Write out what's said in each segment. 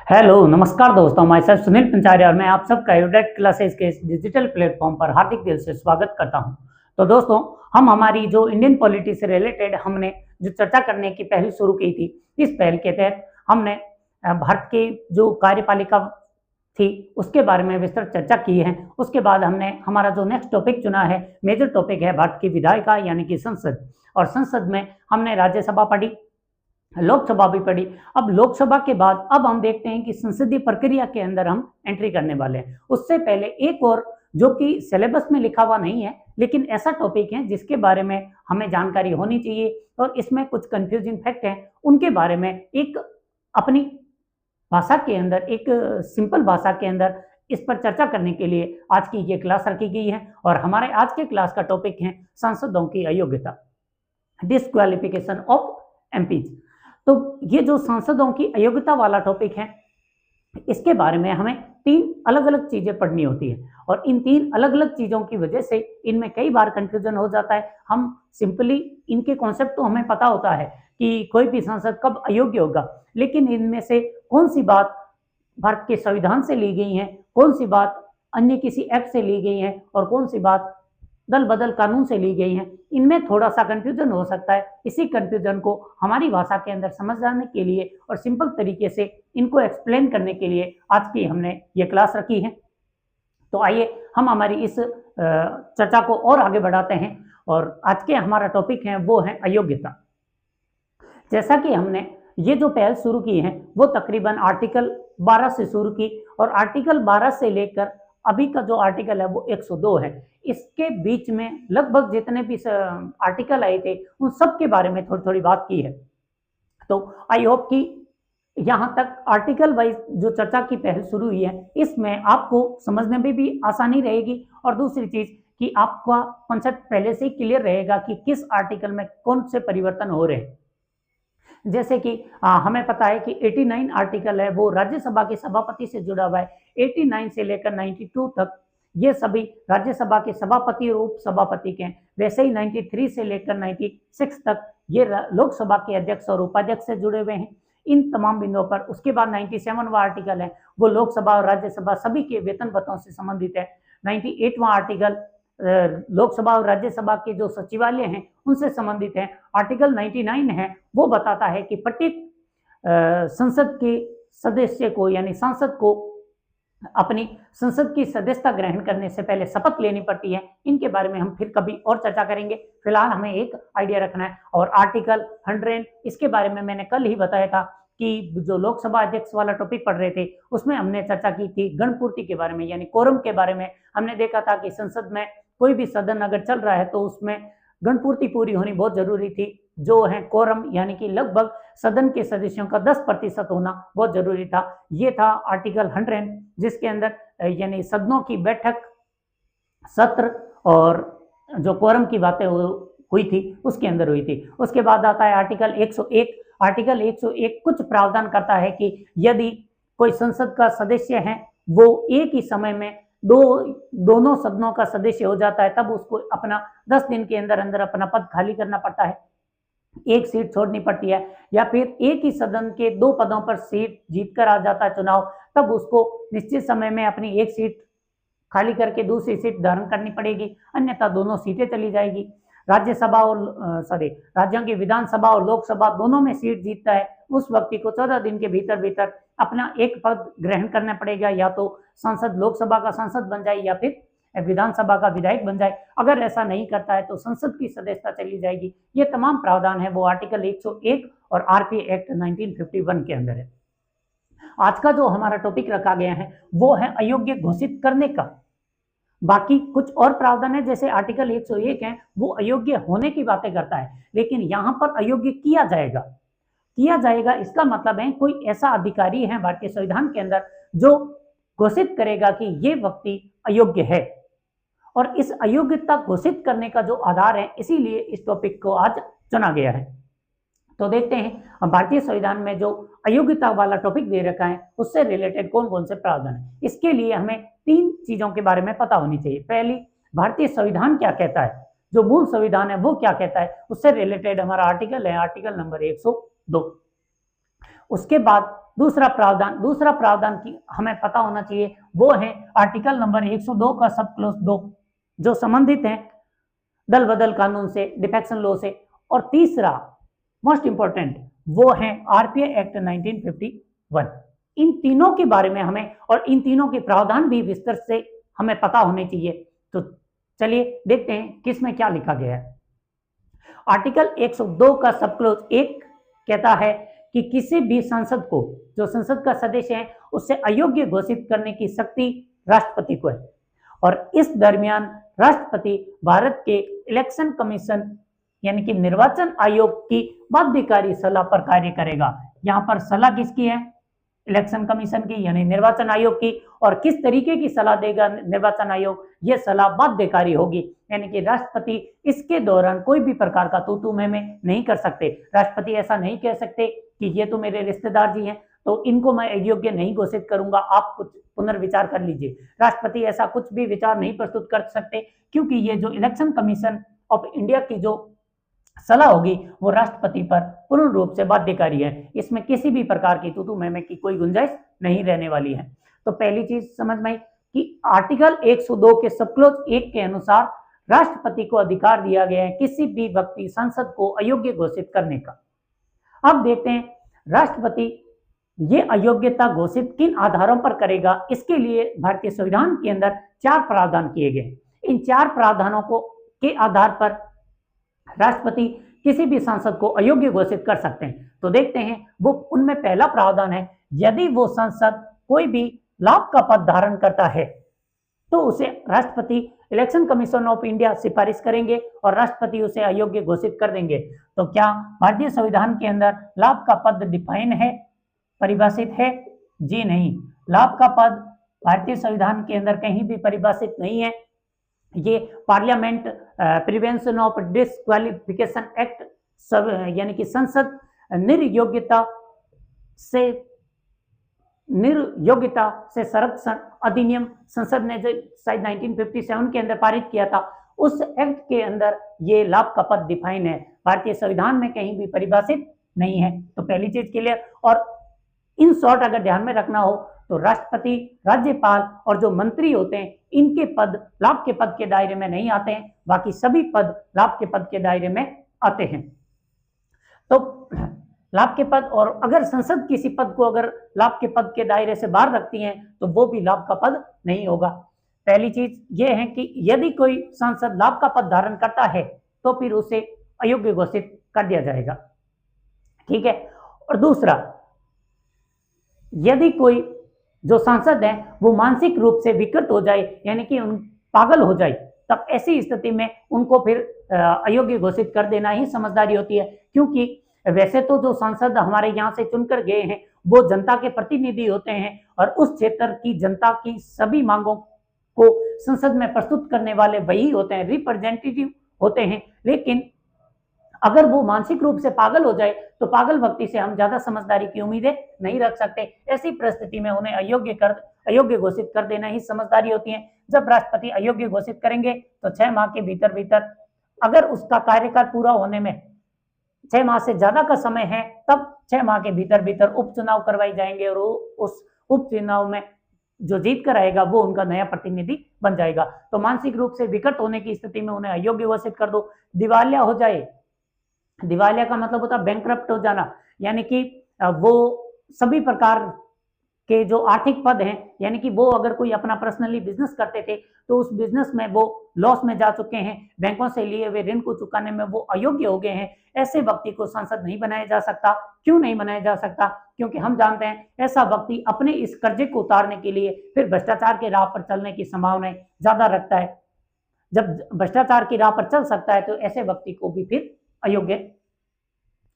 Hello नमस्कार दोस्तों, मैं सर सुनील पंचारी और मैं आप सबका यूडेट क्लासेस के इस डिजिटल प्लेटफॉर्म पर हार्दिक दिल से स्वागत करता हूं। तो दोस्तों, हम हमारी जो इंडियन पॉलिटी से रिलेटेड हमने जो चर्चा करने की पहल शुरू की थी, इस पहल के तहत हमने भारत की जो कार्यपालिका थी उसके बारे में विस्तृत चर्चा की है। उसके बाद हमने हमारा जो नेक्स्ट टॉपिक चुना है, मेजर टॉपिक है भारत की विधायिका यानी कि संसद। और संसद में हमने राज्यसभा पढ़ी, लोकसभा भी पढ़ी। अब लोकसभा के बाद अब हम देखते हैं कि संसदीय प्रक्रिया के अंदर हम एंट्री करने वाले हैं। उससे पहले एक और जो कि सिलेबस में लिखा हुआ नहीं है, लेकिन ऐसा टॉपिक है जिसके बारे में हमें जानकारी होनी चाहिए और इसमें कुछ कंफ्यूजिंग फैक्ट हैं, उनके बारे में एक अपनी भाषा के अंदर, एक सिंपल भाषा के अंदर इस पर चर्चा करने के लिए आज की ये क्लास रखी गई है। और हमारे आज के क्लास का टॉपिक है सांसदों की अयोग्यता, डिस्क्वालिफिकेशन ऑफ एमपीज। तो ये जो सांसदों की अयोग्यता वाला टॉपिक है, इसके बारे में हमें तीन अलग अलग चीजें पढ़नी होती है और इन तीन अलग अलग चीजों की वजह से इनमें कई बार कंफ्यूजन हो जाता है। हम सिंपली इनके कॉन्सेप्ट तो हमें पता होता है कि कोई भी सांसद कब अयोग्य होगा, लेकिन इनमें से कौन सी बात भारत के संविधान से ली गई है, कौन सी बात अन्य किसी एक्ट से ली गई है और कौन सी बात दल बदल कानून से ली गई हैं, इनमें थोड़ा सा कंफ्यूजन हो सकता है। इसी कंफ्यूजन को हमारी भाषा के अंदर समझ जाने के लिए और सिंपल तरीके से इनको एक्सप्लेन करने के लिए आज की हमने ये क्लास रखी है। तो आइए हम हमारी इस चर्चा को और आगे बढ़ाते हैं और आज के हमारा टॉपिक है वो है अयोग्यता। जैसा कि हमने ये जो पहल शुरू की है वो तकरीबन आर्टिकल 12 से शुरू की और आर्टिकल 12 से लेकर अभी का जो आर्टिकल है वो 102 है। इसके बीच में लगभग जितने भी आर्टिकल आए थे उन सब के बारे में थोड़ी थोड़ी बात की है। तो आई होप कि यहाँ तक आर्टिकल वाइज जो चर्चा की पहल शुरू हुई है, इसमें आपको समझने में भी आसानी रहेगी और दूसरी चीज कि आपका कॉन्सेप्ट पहले से ही क्लियर रहेगा कि किस आर्टिकल में कौन से परिवर्तन हो रहे हैं। जैसे कि हमें पता है कि 89 आर्टिकल है वो राज्यसभा के सभापति से जुड़ा हुआ है। 89 से लेकर 92 तक ये सभी राज्यसभा के सभापति और उप सभापति के हैं। वैसे ही 93 से लेकर 96 तक ये लोकसभा के अध्यक्ष और उपाध्यक्ष से जुड़े हुए हैं इन तमाम बिंदुओं पर। उसके बाद 97वां आर्टिकल है वो लोकसभा और राज्यसभा सभी के वेतन भत्तों से संबंधित है। 98वां आर्टिकल लोकसभा और राज्यसभा के जो सचिवालय हैं उनसे संबंधित है। आर्टिकल 99 है वो बताता है कि प्रत्येक संसद के सदस्य को यानी सांसद को अपनी संसद की सदस्यता ग्रहण करने से पहले शपथ लेनी पड़ती है। इनके बारे में हम फिर कभी और चर्चा करेंगे, फिलहाल हमें एक आइडिया रखना है। और आर्टिकल 100 इसके बारे में मैंने कल ही बताया था कि जो लोकसभा अध्यक्ष वाला टॉपिक पढ़ रहे थे उसमें हमने चर्चा की थी गणपूर्ति के बारे में, यानी कोरम के बारे में। हमने देखा था कि संसद में कोई भी सदन अगर चल रहा है तो उसमें गणपूर्ति पूरी होनी बहुत जरूरी थी, जो है कोरम, यानी कि लगभग सदन के सदस्यों का 10% होना बहुत जरूरी था। ये था आर्टिकल 100 जिसके अंदर यानी सदनों की बैठक, सत्र और जो कोरम की बातें हुई थी उसके अंदर हुई थी। उसके बाद आता है आर्टिकल 101। आर्टिकल 101 कुछ प्रावधान करता है कि यदि कोई संसद का सदस्य है वो एक ही समय में दोनों सदनों का सदस्य हो जाता है, तब उसको अपना 10 दिन के अंदर अंदर अपना पद खाली करना पड़ता है, एक सीट छोड़नी पड़ती है। या फिर एक ही सदन के 2 पदों पर सीट जीतकर आ जाता है चुनाव, तब उसको निश्चित समय में अपनी एक सीट खाली करके दूसरी सीट धारण करनी पड़ेगी, अन्यथा दोनों सीटें चली जाएगी। राज्यसभा और राज्यों की विधानसभा और लोकसभा दोनों में सीट जीतता है, उस व्यक्ति को 14 दिन के भीतर भीतर अपना एक पद ग्रहण करना पड़ेगा, या तो सांसद लोकसभा का सांसद बन जाए या फिर विधानसभा का विधायक बन जाए। अगर ऐसा नहीं करता है तो संसद की सदस्यता चली जाएगी। ये तमाम प्रावधान है वो आर्टिकल 101 और आरपी एक्ट 1951 के अंदर है। आज का जो हमारा टॉपिक रखा गया है वो है अयोग्य घोषित करने का। बाकी कुछ और प्रावधान है, जैसे आर्टिकल 101 है वो अयोग्य होने की बातें करता है, लेकिन यहाँ पर अयोग्य किया जाएगा इसका मतलब है कोई ऐसा अधिकारी है भारतीय संविधान के अंदर जो घोषित करेगा कि ये व्यक्ति अयोग्य है। और इस अयोग्यता घोषित करने का जो आधार है, इसीलिए इस टॉपिक को आज चुना गया है। तो देखते हैं भारतीय संविधान में जो अयोग्यता वाला टॉपिक दे रखा है उससे रिलेटेड कौन कौन से प्रावधान है। इसके लिए हमें 3 चीजों के बारे में पता होनी चाहिए। पहली, भारतीय संविधान क्या कहता है, जो मूल संविधान है वो क्या कहता है, उससे रिलेटेड हमारा आर्टिकल है आर्टिकल नंबर 102। उसके बाद दूसरा प्रावधान की हमें पता होना चाहिए, वो है आर्टिकल नंबर 102 का सब क्लोज 2, जो संबंधित है दल बदल कानून से, डिफेक्शन लॉ से। और तीसरा मोस्ट इंपॉर्टेंट वो है आरपीआई एक्ट 1951। इन तीनों के बारे में हमें, और इन तीनों के प्रावधान भी विस्तार से हमें पता होने चाहिए। तो चलिए देखते हैं किसमें क्या लिखा गया है। आर्टिकल 102 का सब क्लोज 1 कहता है कि किसी भी सांसद को, जो संसद का सदस्य है, उससे अयोग्य घोषित करने की शक्ति राष्ट्रपति को है। और इस दरमियान राष्ट्रपति भारत के इलेक्शन कमीशन यानी कि निर्वाचन आयोग की बाध्यकारी सलाह पर कार्य करेगा। यहाँ पर सलाह किसकी है? इलेक्शन कमीशन की यानी निर्वाचन आयोग की। और किस तरीके की सलाह देगा निर्वाचन आयोग? ये सलाह बाध्यकारी होगी, यानी कि राष्ट्रपति इसके दौरान कोई भी प्रकार का तू मैं नहीं कर सकते। राष्ट्रपति ऐसा नहीं कह सकते कि ये तो मेरे रिश्तेदार जी हैं तो इनको मैं अयोग्य नहीं घोषित करूंगा, आप कुछ पुनर्विचार कर लीजिए। राष्ट्रपति ऐसा कुछ भी विचार नहीं प्रस्तुत कर सकते, क्योंकि ये जो इलेक्शन कमीशन ऑफ इंडिया की जो सलाह होगी वो राष्ट्रपति पर पूर्ण रूप से बाध्यकारी है। इसमें किसी भी प्रकार की तू मैं की कोई गुंजाइश नहीं रहने वाली है। तो पहली चीज समझ में आई कि आर्टिकल 102 के सब क्लोज 1 के अनुसार राष्ट्रपति को अधिकार दिया गया है किसी भी व्यक्ति संसद को अयोग्य घोषित करने का। अब देखते हैं राष्ट्रपति ये अयोग्यता घोषित किन आधारों पर करेगा। इसके लिए भारतीय संविधान के अंदर 4 प्रावधान किए गए। इन 4 प्रावधानों को के आधार पर राष्ट्रपति किसी भी सांसद को अयोग्य घोषित कर सकते हैं। तो देखते हैं वो उनमें पहला प्रावधान है, यदि वो सांसद कोई भी लाभ का पद धारण करता है तो उसे राष्ट्रपति इलेक्शन कमीशन ऑफ इंडिया सिफारिश करेंगे और राष्ट्रपति उसे अयोग्य घोषित कर देंगे। तो क्या भारतीय संविधान के अंदर लाभ का पद डिफाइन है, परिभाषित है? जी नहीं, लाभ का पद भारतीय संविधान के अंदर कहीं भी परिभाषित नहीं है। ये parliament prevention of disqualification act सब यानी कि संसद निर्योग्यता से संरक्षण अधिनियम संसद ने जो शायद 1957 के अंदर पारित किया था, उस एक्ट के अंदर ये लाभ का पद डिफाइन है, भारतीय संविधान में कहीं भी परिभाषित नहीं है। तो पहली चीज क्लियर। और इन शॉर्ट अगर ध्यान में रखना हो तो राष्ट्रपति, राज्यपाल और जो मंत्री होते हैं इनके पद लाभ के पद के दायरे में नहीं आते हैं, बाकी सभी पद लाभ के पद के दायरे में आते हैं। तो लाभ के पद, और अगर संसद किसी पद को अगर लाभ के पद के दायरे से बाहर रखती है तो वो भी लाभ का पद नहीं होगा। पहली चीज ये है कि यदि कोई सांसद लाभ का पद धारण करता है तो फिर उसे अयोग्य घोषित कर दिया जाएगा, ठीक है। और दूसरा, यदि कोई जो सांसद है वो मानसिक रूप से विकृत हो जाए यानी कि पागल हो जाए, तब ऐसी स्थिति में उनको फिर अयोग्य घोषित कर देना ही समझदारी होती है। क्योंकि वैसे तो जो सांसद हमारे यहाँ से चुनकर गए हैं वो जनता के प्रतिनिधि होते हैं और उस क्षेत्र की जनता की सभी मांगों को संसद में प्रस्तुत करने वाले वही होते हैं, रिप्रेजेंटेटिव होते हैं। लेकिन अगर वो मानसिक रूप से पागल हो जाए तो पागल व्यक्ति से हम ज्यादा समझदारी की उम्मीदें नहीं रख सकते। ऐसी परिस्थिति में उन्हें अयोग्य घोषित कर देना ही समझदारी होती है। जब राष्ट्रपति अयोग्य घोषित करेंगे तो 6 माह के भीतर अगर उसका कार्यकाल पूरा होने में 6 माह से ज्यादा का समय है तब 6 माह के भीतर उपचुनाव करवाए जाएंगे और उस उपचुनाव में जो जीत कर आएगा वो उनका नया प्रतिनिधि बन जाएगा। तो मानसिक रूप से विकट होने की स्थिति में उन्हें अयोग्य घोषित कर दो। दिवालिया हो जाए, दिवालिया का मतलब होता है बैंकरप्ट हो जाना, यानी कि वो सभी प्रकार के जो आर्थिक पद हैं, यानी कि वो अगर कोई अपना पर्सनली बिजनेस करते थे तो उस बिजनेस में वो लॉस में जा चुके हैं, बैंकों से लिए हुए ऋण को चुकाने में वो अयोग्य हो गए हैं, ऐसे व्यक्ति को सांसद नहीं बनाया जा सकता। क्यों नहीं बनाया जा सकता? क्योंकि हम जानते हैं ऐसा व्यक्ति अपने इस कर्जे को उतारने के लिए फिर भ्रष्टाचार के राह पर चलने की संभावना ज्यादा रखता है। जब भ्रष्टाचार की राह पर चल सकता है तो ऐसे व्यक्ति को भी फिर अयोग्य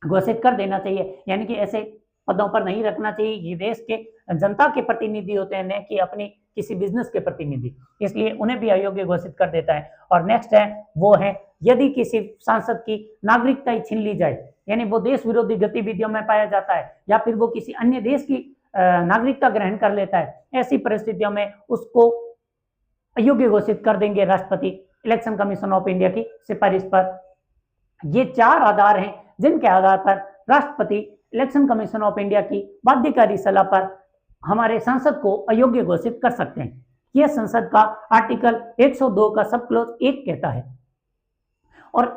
घोषित कर देना चाहिए, यानी कि ऐसे पदों पर नहीं रखना चाहिए। ये देश के जनता के प्रतिनिधि होते हैं, न कि अपनी किसी बिजनेस के प्रतिनिधि, इसलिए उन्हें भी अयोग्य घोषित कर देता है। और नेक्स्ट है वो है यदि किसी सांसद की नागरिकता ही छीन ली जाए, यानी वो देश विरोधी गतिविधियों में पाया जाता है या फिर वो किसी अन्य देश की नागरिकता ग्रहण कर लेता है, ऐसी परिस्थितियों में उसको अयोग्य घोषित कर देंगे राष्ट्रपति इलेक्शन कमीशन ऑफ इंडिया की सिफारिश पर। ये 4 आधार हैं जिनके आधार पर राष्ट्रपति इलेक्शन कमीशन ऑफ इंडिया की बाध्यकारी सलाह पर हमारे संसद को अयोग्य घोषित कर सकते हैं। यह संसद का आर्टिकल 102 का सब क्लॉज 1 कहता है और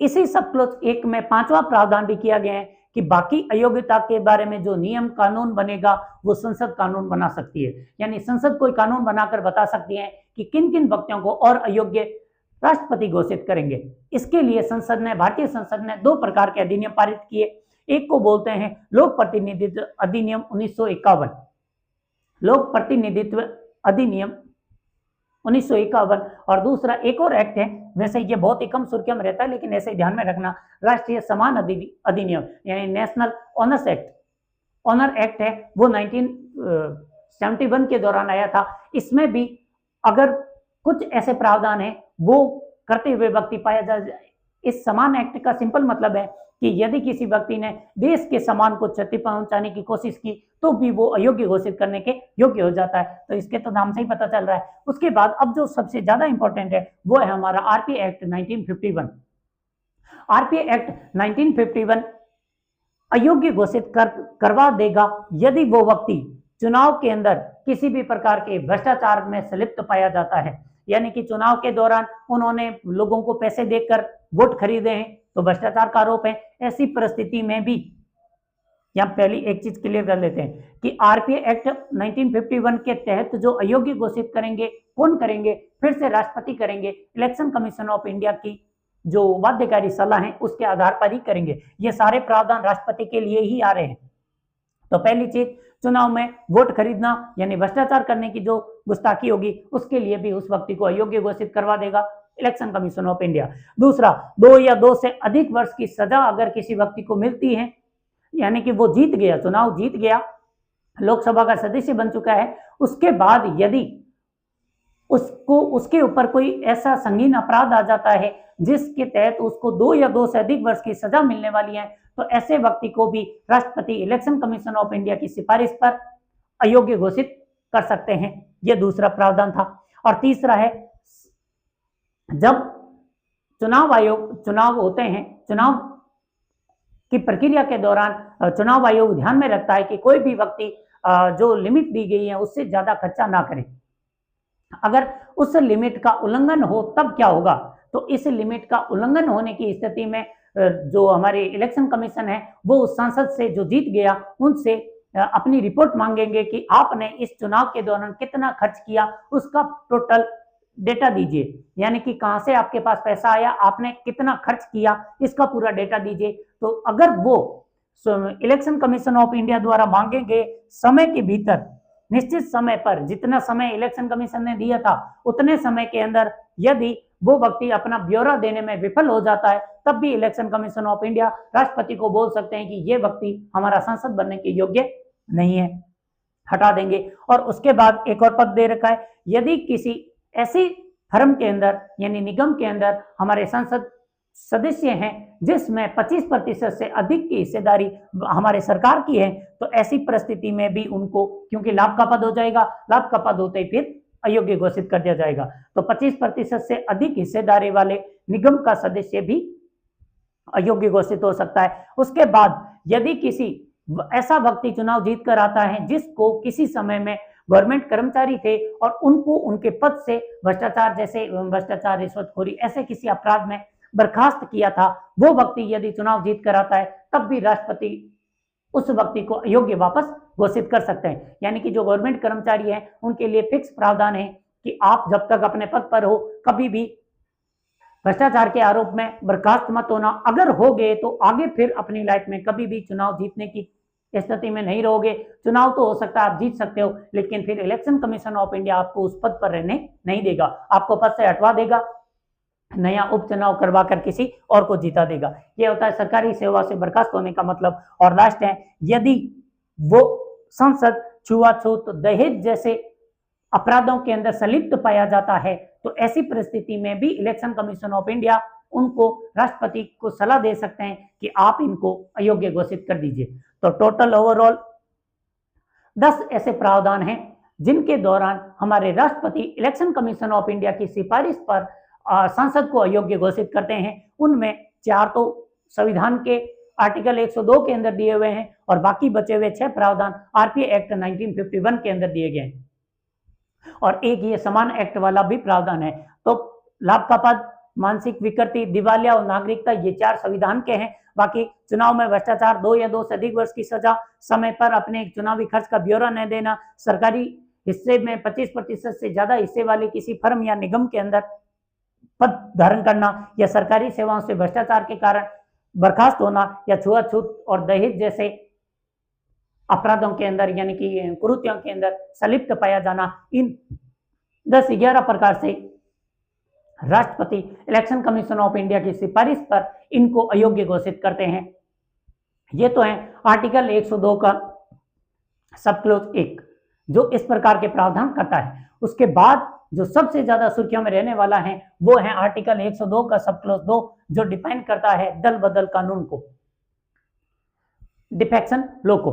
इसी सब क्लॉज 1 में 5वां प्रावधान भी किया गया है कि बाकी अयोग्यता के बारे में जो नियम कानून बनेगा वो संसद कानून बना सकती है, यानी संसद कोई कानून बनाकर बता सकती है कि किन किन व्यक्तियों को और अयोग्य राष्ट्रपति घोषित करेंगे। इसके लिए भारतीय संसद ने 2 प्रकार के अधिनियम पारित किए। एक को बोलते हैं लोक प्रतिनिधित्व अधिनियम 1951, लोक प्रतिनिधित्व अधिनियम 1951, और दूसरा एक और एक्ट है, वैसे ये बहुत ही कम सुर्खियों में रहता है लेकिन ऐसे ध्यान में रखना, राष्ट्रीय समान अधिनियम यानी national honours act, honour act है, वो 1971 के दौरान आया था। इसमें भी अगर कुछ ऐसे प्रावधान है वो करते हुए व्यक्ति पाया जाए। इस समान एक्ट का सिंपल मतलब है कि यदि किसी व्यक्ति ने देश के सम्मान को क्षति पहुंचाने की कोशिश की तो भी वो अयोग्य घोषित करने के योग्य हो जाता है। तो इसके तो नाम से ही पता चल रहा है। उसके बाद अब जो सबसे ज्यादा इंपॉर्टेंट है वो है हमारा आरपीए एक्ट 1951। आरपीए एक्ट 1951 अयोग्य घोषित करवा देगा यदि वो व्यक्ति चुनाव के अंदर किसी भी प्रकार के भ्रष्टाचार में संलिप्त पाया जाता है, यानी कि चुनाव के दौरान उन्होंने लोगों को पैसे देकर वोट खरीदे हैं तो भ्रष्टाचार का आरोप है। ऐसी परिस्थिति में भी यहाँ पहली एक चीज क्लियर कर लेते हैं कि आरपीए एक्ट 1951 के तहत जो अयोग्य घोषित करेंगे कौन करेंगे, फिर से राष्ट्रपति करेंगे। इलेक्शन कमीशन ऑफ इंडिया की जो बाध्यकारी सलाह है उसके आधार पर ही करेंगे। ये सारे प्रावधान राष्ट्रपति के लिए ही आ रहे हैं। तो पहली चीज, चुनाव में वोट खरीदना यानी भ्रष्टाचार करने की जो गुस्ताखी होगी उसके लिए भी उस व्यक्ति को अयोग्य घोषित करवा देगा इलेक्शन कमीशन ऑफ इंडिया। दूसरा, 2 या 2 से अधिक वर्ष की सजा अगर किसी व्यक्ति को मिलती है, यानी कि वो जीत गया, चुनाव जीत गया, लोकसभा का सदस्य बन चुका है, उसके बाद यदि उसके ऊपर कोई ऐसा संगीन अपराध आ जाता है जिसके तहत उसको 2 या 2 से अधिक वर्ष की सजा मिलने वाली है, तो ऐसे व्यक्ति को भी राष्ट्रपति इलेक्शन कमीशन ऑफ इंडिया की सिफारिश पर अयोग्य घोषित कर सकते हैं। यह दूसरा प्रावधान था। और तीसरा है, जब चुनाव होते हैं, चुनाव की प्रक्रिया के दौरान चुनाव आयोग ध्यान में रखता है कि कोई भी व्यक्ति जो लिमिट दी गई है उससे ज्यादा खर्चा ना करे। अगर उस लिमिट का उल्लंघन हो तब क्या होगा, तो इस लिमिट का उल्लंघन होने की स्थिति में जो हमारे इलेक्शन कमीशन है वो उस सांसद से जो जीत गया उनसे अपनी रिपोर्ट मांगेंगे कि आपने इस चुनाव के दौरान कितना खर्च किया, उसका टोटल डेटा दीजिए, यानी कि कहां से आपके पास पैसा आया, आपने कितना खर्च किया, इसका पूरा डेटा दीजिए। तो अगर वो इलेक्शन कमीशन ऑफ इंडिया द्वारा मांगेंगे समय के भीतर, निश्चित समय पर, जितना समय इलेक्शन कमीशन ने दिया था उतने समय के अंदर यदि वो व्यक्ति अपना ब्यौरा देने में विफल हो जाता है, तब भी इलेक्शन कमीशन ऑफ इंडिया राष्ट्रपति को बोल सकते हैं कि ये व्यक्ति हमारा सांसद बनने के योग्य नहीं है, हटा देंगे। और उसके बाद एक और पद दे रखा है, यदि किसी ऐसी फर्म के अंदर यानी निगम के अंदर हमारे संसद सदस्य हैं जिसमें 25% से अधिक की हिस्सेदारी हमारे सरकार की है, तो ऐसी परिस्थिति में भी उनको, क्योंकि लाभ का पद हो जाएगा, लाभ का पद होते ही फिर अयोग्य घोषित कर दिया जाएगा। तो 25% से अधिक हिस्सेदारी वाले निगम का सदस्य भी अयोग्य घोषित हो सकता है। उसके बाद यदि किसी ऐसा व्यक्ति चुनाव जीत कर आता है जिसको किसी समय में गवर्नमेंट कर्मचारी थे और उनको उनके पद से भ्रष्टाचार, जैसे भ्रष्टाचार, रिश्वतखोरी, ऐसे किसी अपराध में बर्खास्त किया था, वो व्यक्ति यदि चुनाव जीत कर आता है तब भी राष्ट्रपति उस व्यक्ति को अयोग्य वापस घोषित कर सकते हैं। यानी कि जो गवर्नमेंट कर्मचारी हैं उनके लिए फिक्स प्रावधान है कि आप जब तक अपने पद पर हो कभी भी भ्रष्टाचार के आरोप में बर्खास्त मत होना। अगर हो गए तो आगे फिर अपनी लाइफ में कभी भी चुनाव जीतने की स्थिति में नहीं रहोगे। चुनाव तो हो सकता है आप जीत सकते हो, लेकिन फिर इलेक्शन कमीशन ऑफ इंडिया आपको उस पद पर रहने नहीं देगा, आपको पद से हटवा देगा, नया उपचुनाव करवा कर किसी और को जीता देगा। यह होता है सरकारी सेवा से बर्खास्त होने का मतलब। और लास्ट है, यदि वो संसद छुआछूत, दहेज जैसे अपराधों के अंदर संलिप्त पाया जाता है, तो ऐसी परिस्थिति में भी इलेक्शन कमीशन ऑफ इंडिया उनको, राष्ट्रपति को सलाह दे सकते हैं कि आप इनको अयोग्य घोषित कर दीजिए। तो टोटल ओवरऑल 10 ऐसे प्रावधान हैं जिनके दौरान हमारे राष्ट्रपति इलेक्शन कमीशन ऑफ इंडिया की सिफारिश पर संसद को अयोग्य घोषित करते हैं। उनमें 4 तो संविधान के आर्टिकल 102 के अंदर दिए हुए हैं और बाकी बचे हुए 6 प्रावधान आरपीए एक्ट 1951 के अंदर दिए गए हैं और एक ये समान एक्ट वाला भी प्रावधान है। तो लाभ का पद, मानसिक विकृति, दिवालिया और नागरिकता, ये 4 संविधान के हैं। बाकी चुनाव में भ्रष्टाचार, 2 या 2 से अधिक वर्ष की सजा, समय पर अपने चुनावी खर्च का ब्यौरा न देना, सरकारी हिस्से में 25% से ज्यादा हिस्से वाले किसी फर्म या निगम के अंदर पद धारण करना, या सरकारी सेवाओं से भ्रष्टाचार के कारण बर्खास्त होना, या छुआछूत और दहेज जैसे अपराधों के अंदर यानी कि कुरीतियों के अंदर संलिप्त पाया जाना। इन 10-11 प्रकार से राष्ट्रपति इलेक्शन कमीशन ऑफ इंडिया की सिफारिश पर इनको अयोग्य घोषित करते हैं। ये तो है आर्टिकल 102 का सब क्लोज 1 जो इस प्रकार के प्रावधान करता है। उसके बाद जो सबसे ज्यादा सुर्खियों में रहने वाला है वो है आर्टिकल 102 का सब क्लोज 2 जो डिफाइन करता है दल बदल कानून को, डिफेक्शन लॉ को।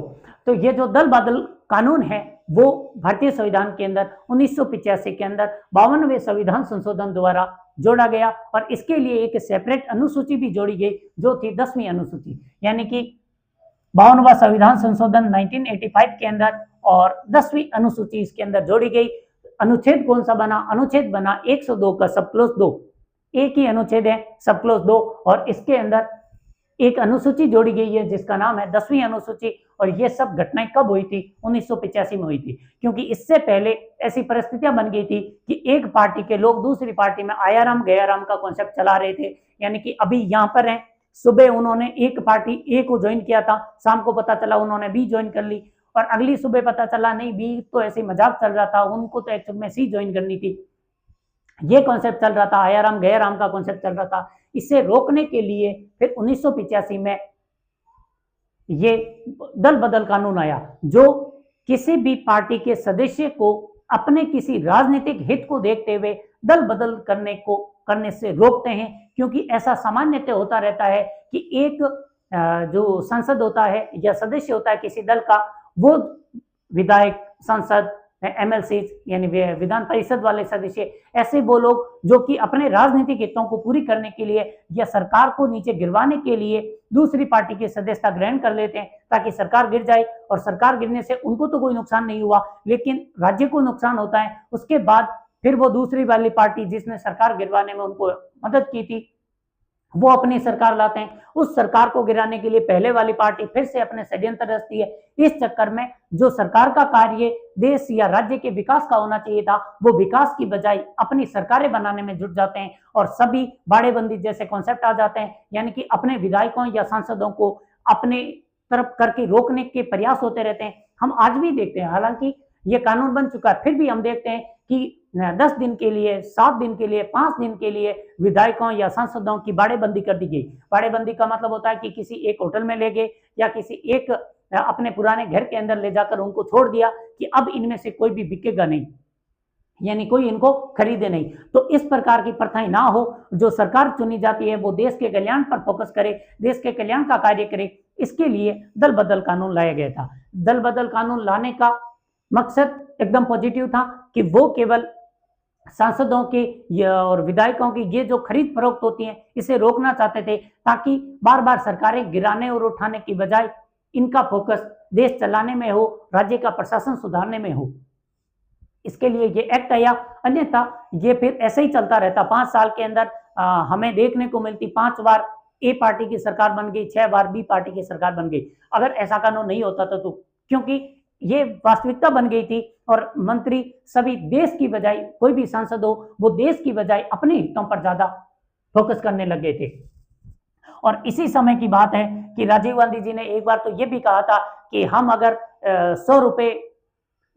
तो ये जो दल बदल कानून है वो भारतीय संविधान के अंदर 1985 के अंदर 52वें संविधान संशोधन द्वारा जोड़ा गया और इसके लिए एक सेपरेट अनुसूची भी जोड़ी गई जो थी 10वीं अनुसूची, यानी कि 52वां संविधान संशोधन 1985 के अंदर और 10वीं अनुसूची इसके अंदर जोड़ी गई। अनुच्छेद कौन सा बना? अनुच्छेद बना 102 का सब क्लोज 2, एक ही अनुच्छेद है सब क्लोज 2 और इसके अंदर एक अनुसूची जोड़ी गई है जिसका नाम है 10वीं अनुसूची। और ये सब घटनाएं कब हुई थी? 1985 में हुई थी, क्योंकि इससे पहले ऐसी परिस्थितियां बन गई थी कि एक पार्टी के लोग दूसरी पार्टी में आयाराम गयाराम का कॉन्सेप्ट चला रहे थे। यानी कि अभी यहाँ पर है, सुबह उन्होंने एक पार्टी ए को ज्वाइन किया था, शाम को पता चला उन्होंने बी ज्वाइन कर ली और अगली सुबह पता चला नहीं बी तो ऐसे मजाक चल रहा था, उनको तो एक्चुअल में सी ज्वाइन करनी थी। ये कॉन्सेप्ट चल रहा था, आयाराम गयाराम का कॉन्सेप्ट चल रहा था। इसे रोकने के लिए फिर 1985 में ये दल बदल कानून आया जो किसी भी पार्टी के सदस्य को अपने किसी राजनीतिक हित को देखते हुए दल बदल करने से रोकते हैं, क्योंकि ऐसा सामान्यतः होता रहता है कि एक जो सांसद होता है या सदस्य होता है किसी दल का, वो विधायक, सांसद, एमएलसी यानी विधान परिषद वाले सदस्य, ऐसे वो लोग जो कि अपने राजनीतिक हितों को पूरी करने के लिए या सरकार को नीचे गिरवाने के लिए दूसरी पार्टी की सदस्यता ग्रहण कर लेते हैं ताकि सरकार गिर जाए। और सरकार गिरने से उनको तो कोई नुकसान नहीं हुआ लेकिन राज्य को नुकसान होता है। उसके बाद फिर वो दूसरी वाली पार्टी जिसने सरकार गिरवाने में उनको मदद की थी वो अपनी सरकार लाते हैं। उस सरकार को गिराने के लिए पहले वाली पार्टी फिर से अपने षड्यंत्र रचती है। इस चक्कर में जो सरकार का कार्य देश या राज्य के विकास का होना चाहिए था वो विकास की बजाय अपनी सरकारें बनाने में जुट जाते हैं और सभी बाड़ेबंदी जैसे कॉन्सेप्ट आ जाते हैं, यानी कि अपने विधायकों या सांसदों को अपने तरफ करके रोकने के प्रयास होते रहते हैं। हम आज भी देखते हैं, हालांकि ये कानून बन चुका है, फिर भी हम देखते हैं कि 10 दिन के लिए, 7 दिन के लिए, 5 दिन के लिए विधायकों या सांसदों की बाड़ेबंदी कर दी गई। बाड़ेबंदी का मतलब होता है कि किसी एक होटल में ले गए या किसी एक अपने पुराने घर के अंदर ले जाकर उनको छोड़ दिया कि अब इनमें से कोई भी बिकेगा नहीं, यानी कोई इनको खरीदे नहीं। तो इस प्रकार की प्रथाएं ना हो। जो सरकार चुनी जाती है वो देश के कल्याण पर फोकस करे, देश के कल्याण का कार्य करे, इसके लिए दल बदल कानून लाया गया था। दल बदल कानून लाने का मकसद एकदम पॉजिटिव था कि वो केवल सांसदों के और विधायकों की ये जो खरीद फरोख्त होती है इसे रोकना चाहते थे, ताकि बार बार सरकारें गिराने और उठाने की बजाय इनका फोकस देश चलाने में हो, राज्य का प्रशासन सुधारने में हो। इसके लिए ये एक्ट आया, अन्यथा ये फिर ऐसे ही चलता रहता। 5 साल के अंदर हमें देखने को मिलती 5 बार ए पार्टी की सरकार बन गई, 6 बार बी पार्टी की सरकार बन गई। अगर ऐसा कानून नहीं होता था तो, क्योंकि ये वास्तविकता बन गई थी और मंत्री सभी देश की बजाय, कोई भी सांसद हो वो देश की बजाय अपने हितों पर ज्यादा फोकस करने लग गए थे। और इसी समय की बात है कि राजीव गांधी जी ने एक बार तो ये भी कहा था कि हम अगर 100 रुपए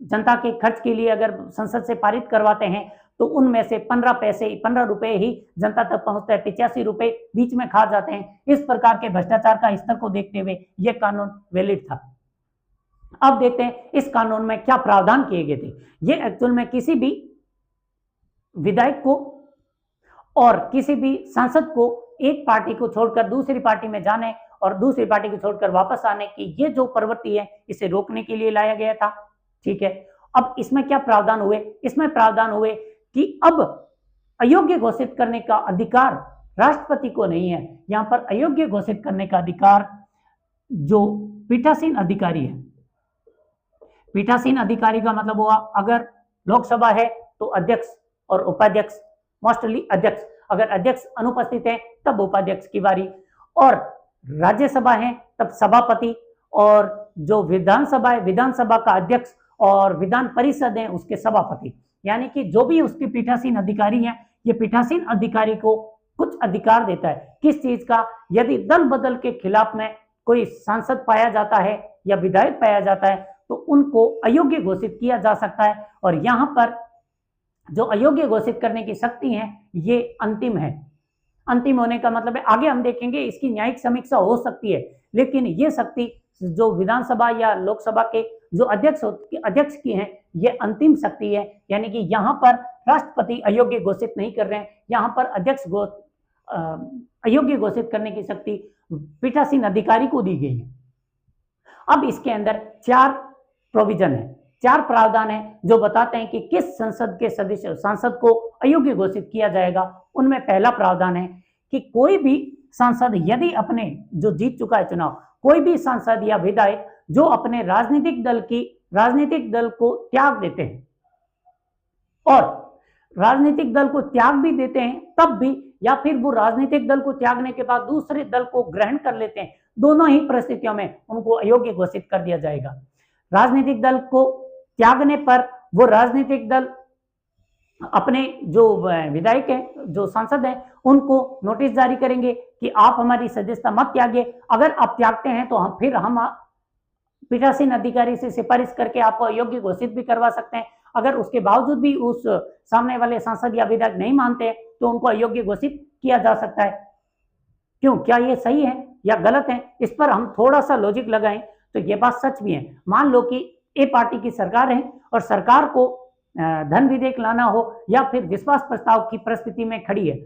जनता के खर्च के लिए अगर संसद से पारित करवाते हैं तो उनमें से 15 रुपए ही जनता तक पहुंचते हैं, 85 रुपए बीच में खा जाते हैं। इस प्रकार के भ्रष्टाचार का स्तर को देखते हुए यह कानून वैलिड था। अब देखते हैं इस कानून में क्या प्रावधान किए गए थे। ये एक्चुअल में किसी भी विधायक को और किसी भी सांसद को एक पार्टी को छोड़कर दूसरी पार्टी में जाने और दूसरी पार्टी को छोड़कर वापस आने की ये जो प्रवृत्ति है इसे रोकने के लिए लाया गया था। ठीक है, अब इसमें क्या प्रावधान हुए? इसमें प्रावधान हुए कि अब अयोग्य घोषित करने का अधिकार राष्ट्रपति को नहीं है। यहां पर अयोग्य घोषित करने का अधिकार जो पीठासीन अधिकारी है, पीठासीन अधिकारी का मतलब हुआ अगर लोकसभा है तो अध्यक्ष और उपाध्यक्ष, मोस्टली अध्यक्ष, अगर अध्यक्ष अनुपस्थित है तब उपाध्यक्ष की बारी, और राज्यसभा है तब सभापति, और जो विधानसभा है विधानसभा का अध्यक्ष, और विधान परिषद है उसके सभापति। यानी कि जो भी उसके पीठासीन अधिकारी है, ये पीठासीन अधिकारी को कुछ अधिकार देता है। किस चीज का? यदि दल बदल के खिलाफ में कोई सांसद पाया जाता है या विधायक पाया जाता है तो उनको अयोग्य घोषित किया जा सकता है, और यहाँ पर जो अयोग्य घोषित करने की शक्ति है ये अंतिम है। अंतिम होने का मतलब है आगे हम देखेंगे इसकी न्यायिक समीक्षा हो सकती है, लेकिन ये शक्ति जो विधानसभा या लोकसभा के जो अध्यक्ष की है ये अंतिम शक्ति है। यानी कि यहाँ पर राष्ट्रपति अयोग्य घोषित नहीं कर रहे हैं, यहाँ पर अध्यक्ष अयोग्य घोषित करने की शक्ति पीठासीन अधिकारी को दी गई है। अब इसके अंदर 4 प्रोविजन है, 4 प्रावधान है जो बताते हैं कि किस संसद के सदस्य सांसद को अयोग्य घोषित किया जाएगा। उनमें पहला प्रावधान है कि कोई भी सांसद यदि अपने जो जीत चुका है चुनाव, कोई भी सांसद या विधायक जो अपने राजनीतिक दल को त्याग देते हैं, और राजनीतिक दल को त्याग भी देते हैं तब भी, या फिर वो राजनीतिक दल को त्यागने के बाद दूसरे दल को ग्रहण कर लेते हैं, दोनों ही परिस्थितियों में उनको अयोग्य घोषित कर दिया जाएगा। राजनीतिक दल को त्यागने पर वो राजनीतिक दल अपने जो विधायक हैं, जो सांसद हैं, उनको नोटिस जारी करेंगे कि आप हमारी सदस्यता मत त्यागिए। अगर आप त्यागते हैं तो हम पीठासीन अधिकारी से सिफारिश करके आपको अयोग्य घोषित भी करवा सकते हैं। अगर उसके बावजूद भी उस सामने वाले सांसद या विधायक नहीं मानते हैं तो उनको अयोग्य घोषित किया जा सकता है। क्यों? क्या ये सही है या गलत है? इस पर हम थोड़ा सा लॉजिक लगाएं तो ये बात सच भी है। मान लो कि ए पार्टी की सरकार है और सरकार को धन विधेयक लाना हो या फिर विश्वास प्रस्ताव की परिस्थिति में खड़ी है,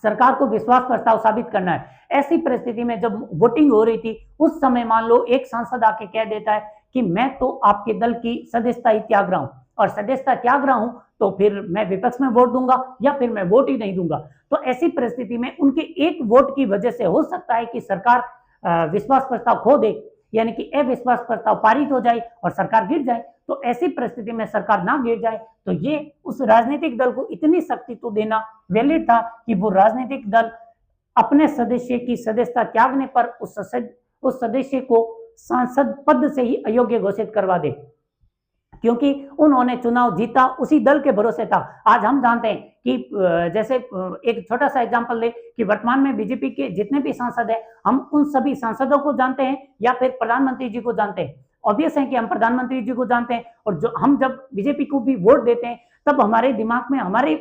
सरकार को विश्वास प्रस्ताव साबित करना है। ऐसी परिस्थिति में जब वोटिंग हो रही थी उस समय मान लो एक सांसद आके कह देता है कि मैं तो आपके दल की सदस्यता ही त्याग रहा हूं, और सदस्यता त्याग रहा हूं तो फिर मैं विपक्ष में वोट दूंगा या फिर मैं वोट ही नहीं दूंगा। तो ऐसी परिस्थिति में उनके एक वोट की वजह से हो सकता है कि सरकार विश्वास प्रस्ताव खो दे, यानी कि अविश्वास प्रस्ताव पारित हो जाए और सरकार गिर जाए। तो ऐसी परिस्थिति में सरकार ना गिर जाए तो ये उस राजनीतिक दल को इतनी शक्ति तो देना वैलिड था कि वो राजनीतिक दल अपने सदस्य की सदस्यता त्यागने पर उस सदस्य को सांसद पद से ही अयोग्य घोषित करवा दे, क्योंकि उन्होंने चुनाव जीता उसी दल के भरोसे था। आज हम जानते हैं कि जैसे एक छोटा सा एग्जांपल ले कि वर्तमान में बीजेपी के जितने भी सांसद हैं, हम उन सभी सांसदों को जानते हैं या फिर प्रधानमंत्री जी को जानते हैं। ऑब्वियस है कि हम प्रधानमंत्री जी को जानते हैं, और जो हम जब बीजेपी को भी वोट देते हैं तब हमारे दिमाग में हमारे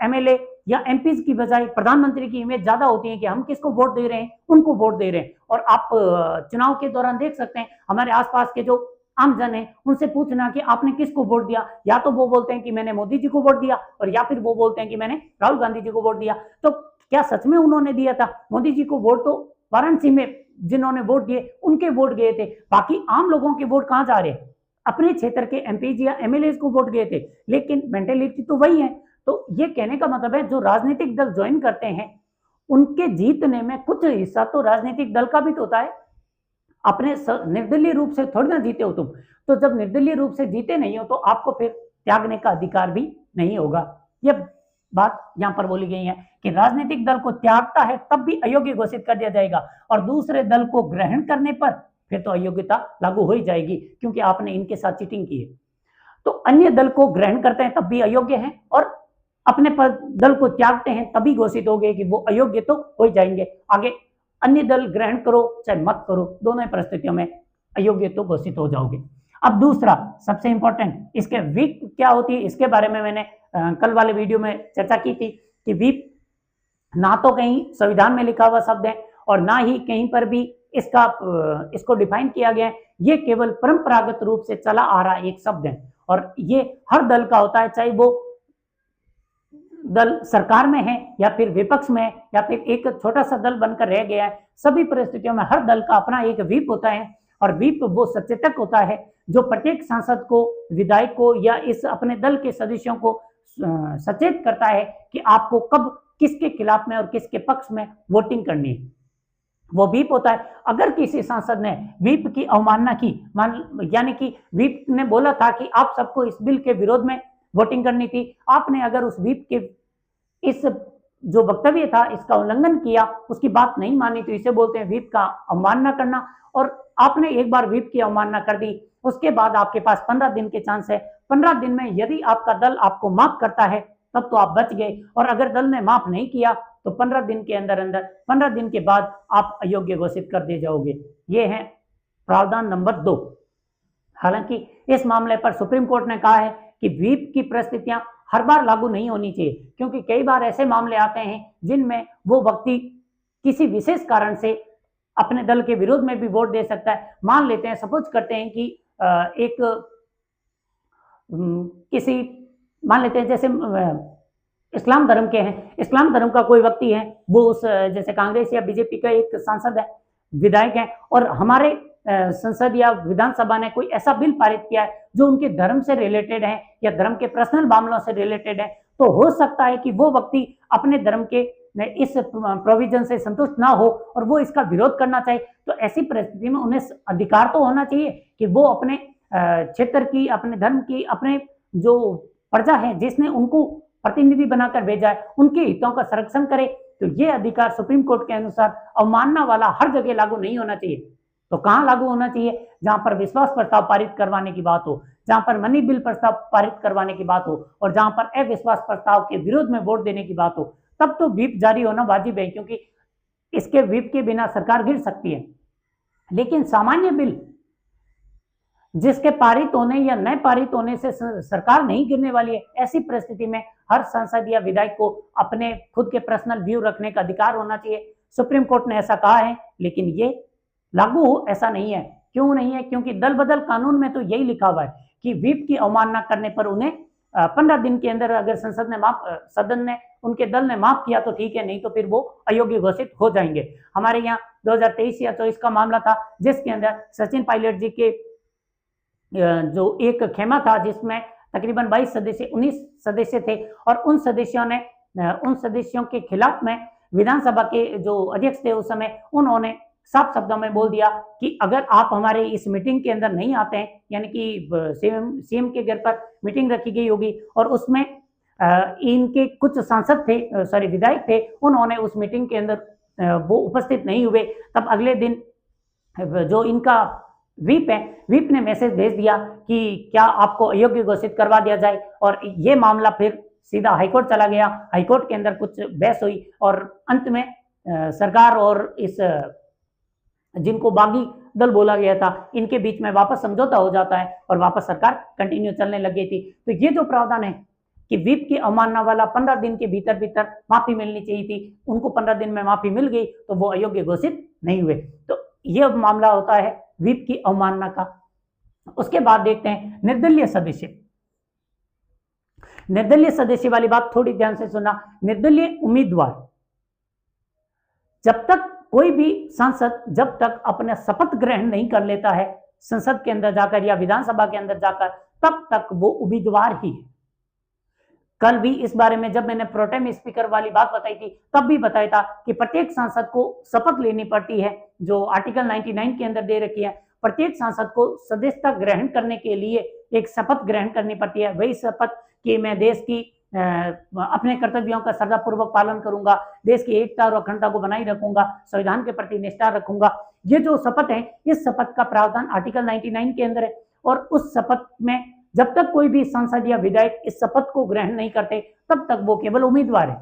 एमएलए या एमपीज की बजाय प्रधानमंत्री की इमेज ज्यादा होती है कि हम किसको वोट दे रहे हैं, उनको वोट दे रहे हैं। और आप चुनाव के दौरान देख सकते हैं हमारे आसपास के जो आमजन है उनसे पूछना कि आपने किसको वोट दिया, या तो वो बोलते हैं कि मैंने मोदी जी को वोट दिया, और या फिर वो बोलते हैं कि मैंने राहुल गांधी जी को वोट दिया। तो क्या सच में उन्होंने दिया था? मोदी जी को वोट तो वाराणसी में जिन्होंने वोट दिए उनके वोट गए थे, बाकी आम लोगों के वोट कहाँ जा रहे? अपने क्षेत्र के एमपी या एमएलए को वोट गए थे, लेकिन मेंटेलिटी तो वही है। तो ये कहने का मतलब है जो राजनीतिक दल ज्वाइन करते हैं उनके जीतने में कुछ हिस्सा तो राजनीतिक दल का भी तो होता है। अपने निर्दलीय रूप से थोड़ी ना जीते हो तुम, तो जब निर्दलीय रूप से जीते नहीं हो तो आपको फिर त्यागने का अधिकार भी नहीं होगा। यह बात यहाँ पर बोली गई है कि राजनीतिक दल को त्यागता है तब भी अयोग्य घोषित कर दिया जाएगा, और दूसरे दल को ग्रहण करने पर फिर तो अयोग्यता लागू हो ही जाएगी, क्योंकि आपने इनके साथ चीटिंग की है। तो अन्य दल को ग्रहण करते हैं तब भी अयोग्य हैं, और अपने दल को त्यागते हैं तभी घोषित हो गए कि वो अयोग्य तो हो जाएंगे। आगे अन्य दल ग्रहण करो चाहे मत करो, दोनों परिस्थितियों में अयोग्य तो घोषित हो जाओगे। अब दूसरा सबसे इंपॉर्टेंट, इसके व्हिप क्या होती है, इसके बारे में मैंने कल वाले वीडियो में चर्चा की थी कि व्हिप ना तो कहीं संविधान में लिखा हुआ शब्द है और ना ही कहीं पर भी इसको डिफाइन किया गया है। ये केवल परंपरागत रूप से चला आ रहा एक शब्द है, और ये हर दल का होता है, चाहे वो दल सरकार में है या फिर विपक्ष में है या फिर एक छोटा सा दल बनकर रह गया है। सभी परिस्थितियों में हर दल का अपना एक व्हिप होता है, और व्हिप वो सचेतक होता है जो प्रत्येक सांसद को, विधायक को या इस अपने दल के सदस्यों को सचेत करता है कि आपको कब किसके खिलाफ में और किसके पक्ष में वोटिंग करनी है। वो व्हीप होता है। अगर किसी सांसद ने व्हीप की अवमानना की, यानी कि व्हीप ने बोला था कि आप सबको इस बिल के विरोध में वोटिंग करनी थी, आपने अगर उस व्हीप के इस जो वक्तव्य था इसका उल्लंघन किया, उसकी बात नहीं मानी, तो इसे बोलते हैं व्हीप का अवमानना करना। और आपने एक बार व्हीप की अवमानना कर दी, उसके बाद आपके पास 15 दिन के चांस है। 15 दिन में यदि आपका दल आपको माफ करता है तब तो आप बच गए, और अगर दल ने माफ नहीं किया तो 15 दिन के अंदर अंदर 15 दिन के बाद आप अयोग्य घोषित कर दिए जाओगे। ये है प्रावधान नंबर 2। हालांकि इस मामले पर सुप्रीम कोर्ट ने कहा है कि व्हीप की परिस्थितियां हर बार लागू नहीं होनी चाहिए, क्योंकि कई बार ऐसे मामले आते हैं जिनमें वो व्यक्ति किसी विशेष कारण से अपने दल के विरोध में भी वोट दे सकता है। मान लेते हैं, सपोज करते हैं कि एक किसी मान लेते हैं जैसे इस्लाम धर्म के हैं, इस्लाम धर्म का कोई व्यक्ति है, वो उस जैसे कांग्रेस या बीजेपी का एक सांसद है, विधायक है, और हमारे संसद या विधानसभा ने कोई ऐसा बिल पारित किया है जो उनके धर्म से रिलेटेड है या धर्म के पर्सनल मामलों से रिलेटेड है, तो हो सकता है कि वो व्यक्ति अपने धर्म के इस प्रोविजन से संतुष्ट ना हो और वो इसका विरोध करना चाहे। तो ऐसी परिस्थिति में उन्हें अधिकार तो होना चाहिए कि वो अपने क्षेत्र की, अपने धर्म की, अपने जो प्रजा है जिसने उनको प्रतिनिधि बनाकर भेजा है, उनके हितों का संरक्षण करे। तो ये अधिकार सुप्रीम कोर्ट के अनुसार अवमानना वाला हर जगह लागू नहीं होना चाहिए। तो कहां लागू होना चाहिए? जहां पर विश्वास प्रस्ताव पारित करवाने की बात हो, जहां पर मनी बिल प्रस्ताव पारित करवाने की बात हो, और जहां पर अविश्वास प्रस्ताव के विरोध में वोट देने की बात हो, तब तो व्हीप जारी होना वाजिब है, क्योंकि इसके व्हीप के बिना सरकार गिर सकती है। लेकिन सामान्य बिल जिसके पारित होने या न पारित होने से सरकार नहीं गिरने वाली है, ऐसी परिस्थिति में हर सांसद या विधायक को अपने खुद के पर्सनल व्यू रखने का अधिकार होना चाहिए। सुप्रीम कोर्ट ने ऐसा कहा है, लेकिन ये लागू हो ऐसा नहीं है। क्यों नहीं है? क्योंकि दल बदल कानून में तो यही लिखा हुआ है कि व्हीप की अवमानना करने पर उन्हें 15 दिन के अंदर अगर सदन ने उनके दल ने माफ किया तो ठीक है, नहीं तो फिर वो अयोग्य घोषित हो जाएंगे। हमारे यहाँ 2023 या 24 का मामला था, जिसके अंदर सचिन पायलट जी के जो एक खेमा था जिसमें तकरीबन 22 सदस्य 19 सदस्य थे, और उन सदस्यों के खिलाफ में विधानसभा के जो अध्यक्ष थे उस समय, उन्होंने साफ शब्दों में बोल दिया कि अगर आप हमारे इस मीटिंग के अंदर नहीं आते हैं, यानी कि सीएम के घर पर मीटिंग रखी गई होगी और उसमें इनके कुछ सांसद थे, सॉरी विधायक थे, उन्होंने उस मीटिंग के अंदर वो उपस्थित नहीं हुए, तब अगले दिन जो इनका व्हीप है, व्हीप ने मैसेज भेज दिया कि क्या आपको अयोग्य घोषित करवा दिया जाए, और ये मामला फिर सीधा हाईकोर्ट चला गया। हाईकोर्ट के अंदर कुछ बहस हुई और अंत में सरकार और इस जिनको बागी दल बोला गया था, इनके बीच में वापस समझौता हो जाता है और वापस सरकार कंटिन्यू चलने लग गई थी। तो ये जो प्रावधान है कि व्हीप की अवमानना वाला 15 दिन के भीतर भीतर माफी मिलनी चाहिए थी, उनको 15 दिन में माफी मिल गई तो वो अयोग्य घोषित नहीं हुए। तो ये मामला होता है व्हीप की अवमानना का। उसके बाद देखते हैं निर्दलीय सदस्य। निर्दलीय सदस्य वाली बात थोड़ी ध्यान से सुनना। निर्दलीय उम्मीदवार, जब तक कोई भी सांसद जब तक अपना शपथ ग्रहण नहीं कर लेता है संसद के अंदर जाकर या विधानसभा के अंदर जाकर, तब तक वो उम्मीदवार ही है। कल भी इस बारे में जब मैंने प्रोटेम स्पीकर वाली बात बताई थी, तब भी बताया था कि प्रत्येक सांसद को शपथ लेनी पड़ती है, जो आर्टिकल 99 के अंदर दे रखी है। प्रत्येक सांसद को सदस्यता ग्रहण करने के लिए एक शपथ ग्रहण करनी पड़ती है। वही शपथ कि मैं देश की अपने कर्तव्यों का श्रद्धापूर्वक पालन करूंगा, देश की एकता और अखंडता को बनाए रखूंगा, संविधान के प्रति निष्ठा रखूंगा। ये जो शपथ है, इस शपथ का प्रावधान आर्टिकल 99 के अंदर है, और उस शपथ में जब तक कोई भी सांसद या विधायक इस शपथ को ग्रहण नहीं करते, तब तक वो केवल उम्मीदवार है।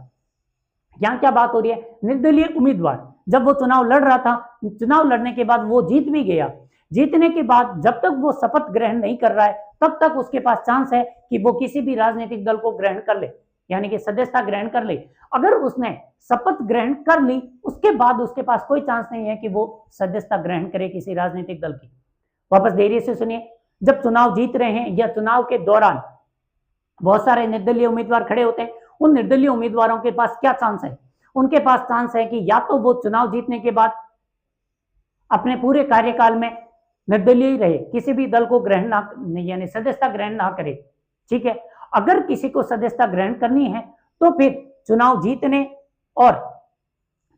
यहाँ क्या बात हो रही है? निर्दलीय उम्मीदवार जब वो चुनाव लड़ रहा था, चुनाव लड़ने के बाद वो जीत भी गया, जीतने के बाद जब तक वो शपथ ग्रहण नहीं कर रहा है, तब तक उसके पास चांस है कि वो किसी भी राजनीतिक दल को ग्रहण कर ले, यानी कि सदस्यता ग्रहण कर ले। अगर उसने शपथ ग्रहण कर ली, उसके बाद उसके पास कोई चांस नहीं है कि वो सदस्यता ग्रहण करे किसी राजनीतिक दल की। वापस धैर्य से सुनिए, जब चुनाव जीत रहे हैं या चुनाव के दौरान बहुत सारे निर्दलीय उम्मीदवार खड़े होते हैं, उन निर्दलीय उम्मीदवारों के पास क्या चांस है? उनके पास चांस है कि या तो वो चुनाव जीतने के बाद अपने पूरे कार्यकाल में निर्दलीय ही रहे, किसी भी दल को ग्रहण ना, यानी सदस्यता ग्रहण ना करे। ठीक है, अगर किसी को सदस्यता ग्रहण करनी है तो फिर चुनाव जीतने और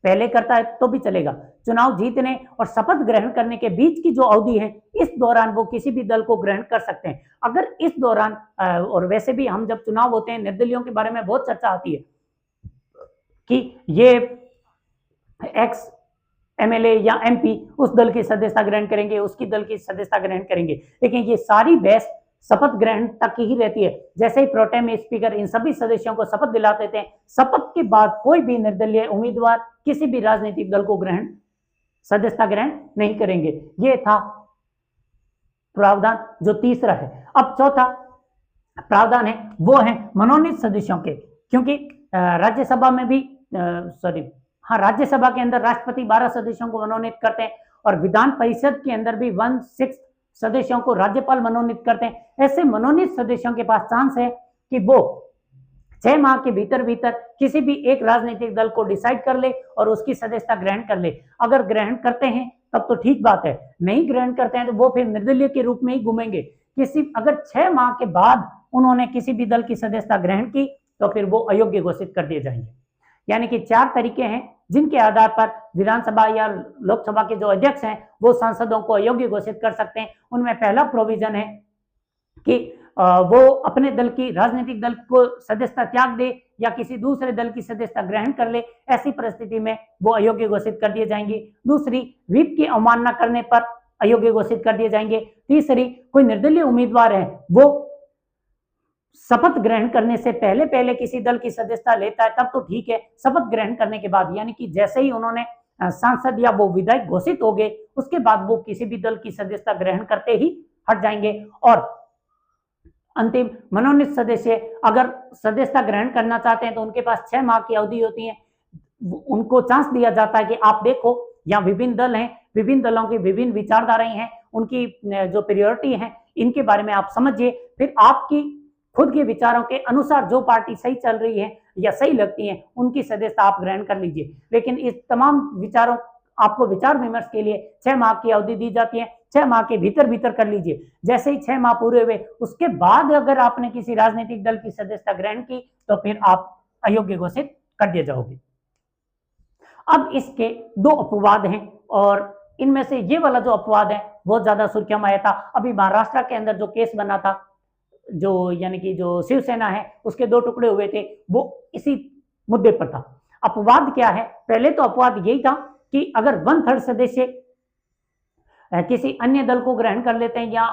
पहले करता है तो भी चलेगा। चुनाव जीतने और शपथ ग्रहण करने के बीच की जो अवधि है, इस दौरान वो किसी भी दल को ग्रहण कर सकते हैं। अगर इस दौरान और वैसे भी हम जब चुनाव होते हैं, निर्दलीयों के बारे में बहुत चर्चा आती है कि ये एक्स एमएलए या एमपी उस दल की सदस्यता ग्रहण करेंगे, उसकी दल की सदस्यता ग्रहण करेंगे, लेकिन ये सारी बहस शपथ ग्रहण तक ही रहती है। जैसे ही प्रोटेम स्पीकर इन सभी सदस्यों को शपथ दिला देते हैं, शपथ के बाद कोई भी निर्दलीय उम्मीदवार किसी भी राजनीतिक दल को सदस्यता ग्रहण नहीं करेंगे। ये था प्रावधान जो तीसरा है। अब चौथा प्रावधान है वो है मनोनीत सदस्यों के, क्योंकि राज्यसभा में भी राज्यसभा के अंदर राष्ट्रपति 12 सदस्यों को मनोनीत करते हैं और विधान परिषद के अंदर भी 1/6 सदस्यों को राज्यपाल मनोनीत करते हैं। ऐसे मनोनीत सदस्यों के पास चांस है कि वो 6 माह के भीतर किसी भी एक राजनीतिक दल को डिसाइड कर ले और उसकी सदस्यता ग्रहण कर ले। अगर ग्रहण करते हैं तब तो ठीक बात है, नहीं ग्रहण करते हैं तो वो फिर निर्दलीय के रूप में ही घूमेंगे। अगर 6 माह के बाद उन्होंने किसी भी दल की सदस्यता ग्रहण की तो फिर वो अयोग्य घोषित कर दिए जाएंगे। यानी कि 4 तरीके हैं जिनके आधार पर विधानसभा या लोकसभा के जो अध्यक्ष हैं वो सांसदों को अयोग्य घोषित कर सकते हैं। उनमें पहला प्रोविजन है कि वो अपने दल की राजनीतिक दल को सदस्यता त्याग दे या किसी दूसरे दल की सदस्यता ग्रहण कर ले, ऐसी परिस्थिति में वो अयोग्य घोषित कर दिए जाएंगे। दूसरी, व्हिप की अवमानना करने पर अयोग्य घोषित कर दिए जाएंगे। तीसरी, कोई निर्दलीय उम्मीदवार है वो शपथ ग्रहण करने से पहले किसी दल की सदस्यता लेता है तब तो ठीक है, शपथ ग्रहण करने के बाद यानी कि जैसे ही उन्होंने सांसद या वो विधायक घोषित हो गए उसके बाद वो किसी भी दल की सदस्यता ग्रहण करते ही हट जाएंगे। और अंतिम, मनोनीत सदस्य अगर सदस्यता ग्रहण करना चाहते हैं तो उनके पास 6 माह की अवधि होती है। उनको चांस दिया जाता है कि आप देखो यहाँ विभिन्न दल हैं, विभिन्न दलों की विभिन्न विचारधाराएं हैं, उनकी जो प्रायोरिटी है इनके बारे में आप समझिए, फिर आपकी खुद के विचारों के अनुसार जो पार्टी सही चल रही है या सही लगती है उनकी सदस्यता आप ग्रहण कर लीजिए। लेकिन इस तमाम विचारों आपको विचार विमर्श के लिए 6 माह की अवधि दी जाती है। 6 माह के भीतर कर लीजिए। जैसे ही 6 माह पूरे हुए उसके बाद अगर आपने किसी राजनीतिक दल की सदस्यता ग्रहण की तो फिर आप अयोग्य घोषित कर दिए जाओगे। अब इसके 2 अपवाद हैं और इनमें से ये वाला जो अपवाद है बहुत ज्यादा सुर्खियों में आया था। अभी महाराष्ट्र के अंदर जो केस बना था, जो यानी कि जो शिवसेना है उसके 2 टुकड़े हुए थे, वो इसी मुद्दे पर था। अपवाद क्या है? पहले तो अपवाद यही था कि अगर 1/3 सदस्य किसी अन्य दल को ग्रहण कर लेते हैं या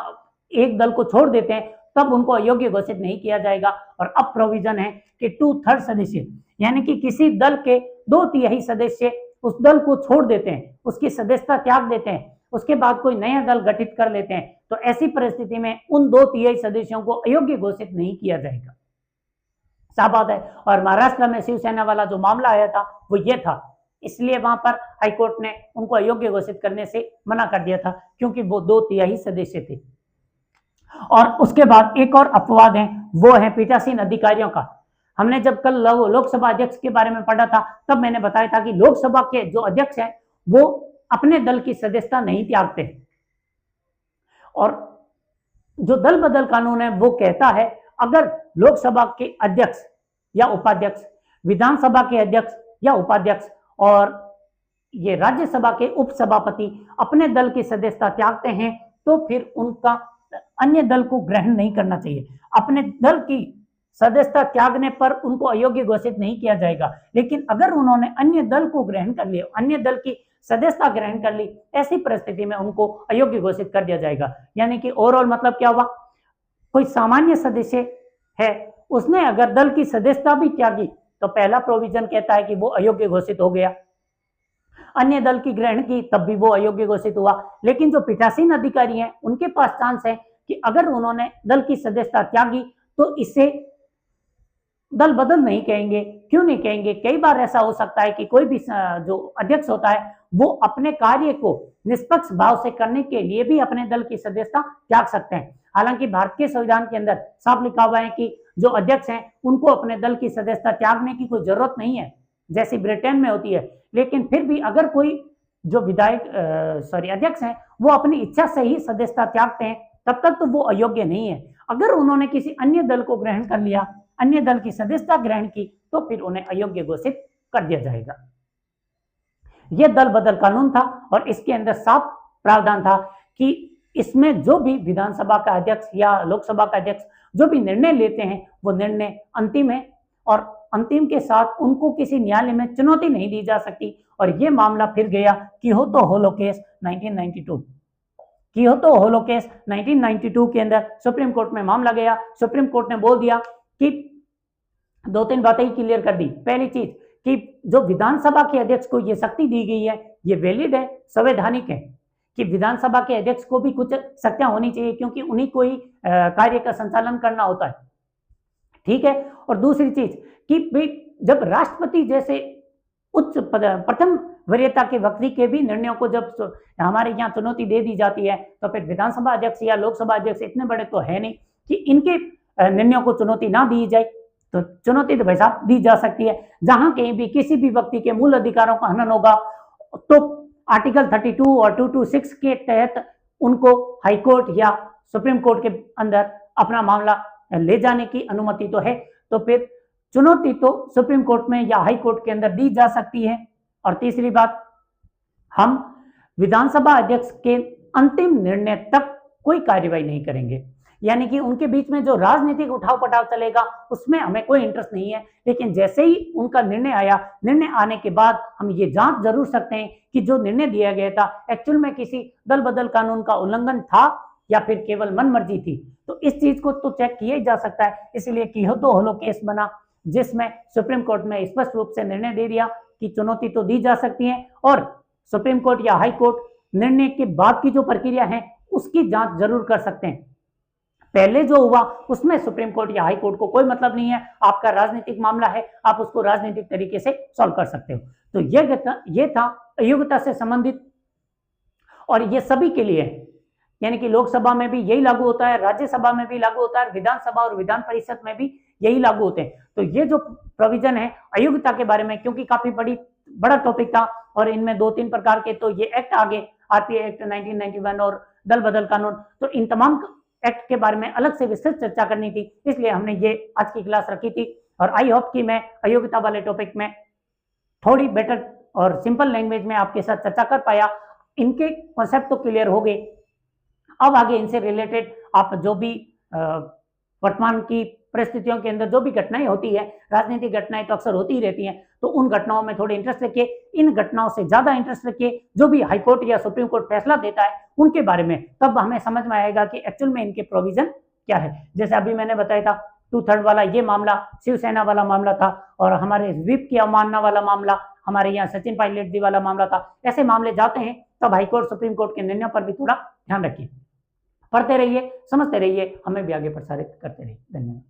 एक दल को छोड़ देते हैं तब उनको अयोग्य घोषित नहीं किया जाएगा। और अब प्रोविजन है कि 2/3 सदस्य यानी कि किसी दल के 2/3 सदस्य उस दल को छोड़ देते हैं, उसकी सदस्यता त्याग देते हैं, उसके बाद कोई नया दल गठित कर लेते हैं, तो ऐसी परिस्थिति में उन 2/3 सदस्यों को अयोग्य घोषित नहीं किया जाएगा। साफ बात है। और महाराष्ट्र में शिवसेना वाला जो मामला आया था वो ये था, इसलिए वहां पर हाईकोर्ट ने उनको अयोग्य घोषित करने से मना कर दिया था क्योंकि वो 2/3 सदस्य थे। और उसके बाद एक और अपवाद है, वो है पीठासीन अधिकारियों का। हमने जब कल लोकसभा अध्यक्ष के बारे में पढ़ा था तब मैंने बताया था कि लोकसभा के जो अध्यक्ष हैं वो अपने दल की सदस्यता नहीं त्यागते हैं। और जो दल बदल कानून है वो कहता है अगर लोकसभा के अध्यक्ष या उपाध्यक्ष, विधानसभा के अध्यक्ष या उपाध्यक्ष और ये राज्यसभा के उपसभापति अपने दल की सदस्यता त्यागते हैं तो फिर उनका अन्य दल को ग्रहण नहीं करना चाहिए। अपने दल की सदस्यता त्यागने पर उनको अयोग्य घोषित नहीं किया जाएगा, लेकिन अगर उन्होंने अन्य दल को ग्रहण कर लिया, अन्य दल की सदस्यता ग्रहण कर ली, ऐसी परिस्थिति में उनको अयोग्य घोषित कर दिया जाएगा। यानी कि ओवरऑल मतलब क्या हुआ, कोई सामान्य सदस्य है उसने अगर दल की सदस्यता भी त्यागी तो पहला प्रोविजन कहता है कि वो अयोग्य घोषित हो गया, अन्य दल की ग्रहण की तब भी वो अयोग्य घोषित हुआ। लेकिन जो पीठासीन अधिकारी हैं उनके पास चांस है कि अगर उन्होंने दल की सदस्यता त्यागी तो इसे दल बदल नहीं कहेंगे। क्यों नहीं कहेंगे? कई बार ऐसा हो सकता है कि कोई भी जो अध्यक्ष होता है वो अपने कार्य को निष्पक्ष भाव से करने के लिए भी अपने दल की सदस्यता त्याग सकते हैं। हालांकि भारतीय संविधान के अंदर साफ लिखा हुआ है कि जो अध्यक्ष हैं उनको अपने दल की सदस्यता त्यागने की कोई जरूरत नहीं है, जैसी ब्रिटेन में होती है। लेकिन फिर भी अगर कोई जो अध्यक्ष हैं वो अपनी इच्छा से ही सदस्यता त्यागते हैं तब तक तो वो अयोग्य नहीं है। अगर उन्होंने किसी अन्य दल को ग्रहण कर लिया, अन्य दल की सदस्यता ग्रहण की, तो फिर उन्हें अयोग्य घोषित कर दिया जाएगा। यह दल बदल कानून था और इसके अंदर साफ प्रावधान था कि इसमें जो भी विधानसभा का अध्यक्ष या लोकसभा का अध्यक्ष जो भी निर्णय लेते हैं वो निर्णय अंतिम है और अंतिम के साथ उनको किसी न्यायालय में चुनौती नहीं दी जा सकती। और ये मामला फिर गया कियोतो होलो केस 1992। कियोतो होलो केस 1992 के अंदर सुप्रीम कोर्ट में मामला गया। सुप्रीम कोर्ट ने बोल दिया कि 2-3 बातें ही क्लियर कर दी। पहली चीज कि जो विधानसभा के अध्यक्ष को ये शक्ति दी गई है ये वैलिड है, संवैधानिक है कि विधानसभा के अध्यक्ष को भी कुछ शक्तियां होनी चाहिए क्योंकि उन्हीं को ही कार्य का संचालन करना होता है, ठीक है। और दूसरी चीज कि जब राष्ट्रपति जैसे उच्च प्रथम वरीयता के व्यक्ति के भी निर्णयों को जब हमारे यहाँ चुनौती दे दी जाती है तो फिर विधानसभा अध्यक्ष या लोकसभा अध्यक्ष इतने बड़े तो है नहीं कि इनके निर्णयों को चुनौती ना दी जाए। तो चुनौती तो भाई साहब दी जा सकती है। जहां कहीं भी किसी भी व्यक्ति के मूल अधिकारों का हनन होगा तो आर्टिकल 32 और 226 के तहत उनको हाईकोर्ट या सुप्रीम कोर्ट के अंदर अपना मामला ले जाने की अनुमति तो है। तो फिर चुनौती तो सुप्रीम कोर्ट में या हाई कोर्ट के अंदर दी जा सकती है। और तीसरी बात, हम विधानसभा अध्यक्ष के अंतिम निर्णय तक कोई कार्रवाई नहीं करेंगे, यानी कि उनके बीच में जो राजनीतिक उठाव पटाव चलेगा उसमें हमें कोई इंटरेस्ट नहीं है। लेकिन जैसे ही उनका निर्णय आया, निर्णय आने के बाद हम ये जांच जरूर सकते हैं कि जो निर्णय दिया गया था एक्चुअल में किसी दल बदल कानून का उल्लंघन था या फिर केवल मनमर्जी थी। तो इस चीज को तो चेक किया ही जा सकता है। इसलिए कियोतो होलो केस बना जिसमें सुप्रीम कोर्ट ने स्पष्ट रूप से निर्णय दे दिया कि चुनौती तो दी जा सकती है और सुप्रीम कोर्ट या हाई कोर्ट निर्णय के बाद की जो प्रक्रिया है उसकी जांच जरूर कर सकते हैं। पहले जो हुआ उसमें सुप्रीम कोर्ट या हाई कोर्ट को कोई मतलब नहीं है, आपका राजनीतिक मामला है, आप उसको राजनीतिक तरीके से सॉल्व कर सकते हो। तो ये था अयोग्यता से संबंधित और ये सभी के लिए है, यानी कि लोकसभा में भी यही लागू होता है, राज्यसभा में भी लागू होता है, विधानसभा और विधान परिषद में भी यही लागू होते हैं। तो ये जो प्रोविजन है अयोग्यता के बारे में, क्योंकि काफी बड़ा टॉपिक था और इनमें 2-3 प्रकार के तो ये एक्ट आगे आरपीआई एक्ट 1991 और दल बदल कानून, तो इन तमाम एक्ट के बारे में अलग से विस्तृत चर्चा करनी थी, इसलिए हमने ये आज की क्लास रखी थी। और आई होप कि मैं अयोग्यता वाले टॉपिक में थोड़ी बेटर और सिंपल लैंग्वेज में आपके साथ चर्चा कर पाया। इनके कॉन्सेप्ट तो क्लियर हो गए। अब आगे इनसे रिलेटेड आप जो भी वर्तमान की परिस्थितियों के अंदर जो भी घटनाएं होती है, राजनीतिक घटनाएं तो अक्सर होती ही रहती हैं, तो उन घटनाओं में थोड़े इंटरेस्ट रखिए। इन घटनाओं से ज्यादा इंटरेस्ट रखिए जो भी हाईकोर्ट या सुप्रीम कोर्ट फैसला देता है उनके बारे में, तब हमें समझ में आएगा कि एक्चुअल में इनके प्रोविजन क्या है। जैसे अभी मैंने बताया था 2/3 वाला ये मामला शिवसेना वाला मामला था और हमारे व्हिप की अवमानना वाला मामला हमारे यहाँ सचिन पायलट जी वाला मामला था। ऐसे मामले जाते हैं तब हाईकोर्ट सुप्रीम कोर्ट के निर्णयों पर भी थोड़ा ध्यान रखिए। पढ़ते रहिए, समझते रहिए, हमें भी आगे प्रसारित करते रहिए। धन्यवाद।